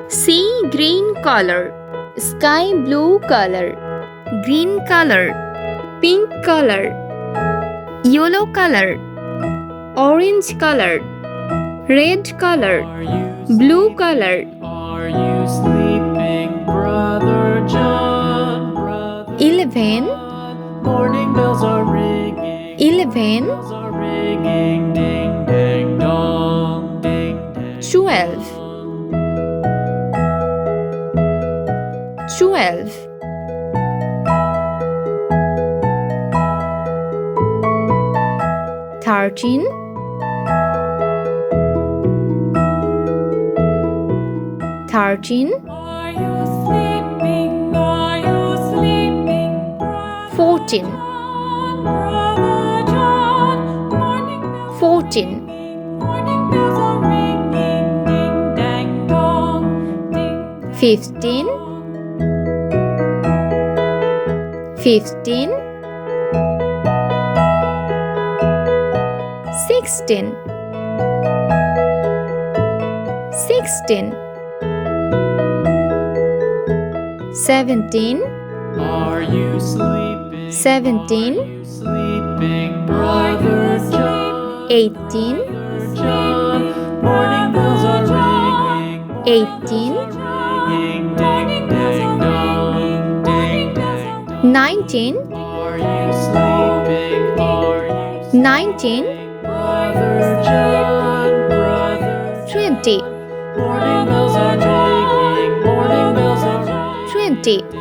Sea green color, sky blue color, green color, pink color, yellow color, orange color, red color, blue color. Are you sleeping, Brother John? Brother 11, John? Morning bells are ringing. 11, Bells are ringing. Ding, dang, dong. Ding, dang, 12, 12, 13, 13, Are you sleeping? Are you sleeping? 14, Brother John, morning bells 14, morning bells are ringing. Ding, dang, dong. Ding, 15, 15, 16, 16, 17, Are you sleeping? 17, Are you sleeping, Brother John? 18, Brother John, morning bells are ringing. 18, Ringing, ding, dang, dong. Ding, dang, dong. 19, Are you sleeping? Are you sleeping? 19, Brother John, Brother 20, John, morning bells are ringing. Morning bells are ringing. 20,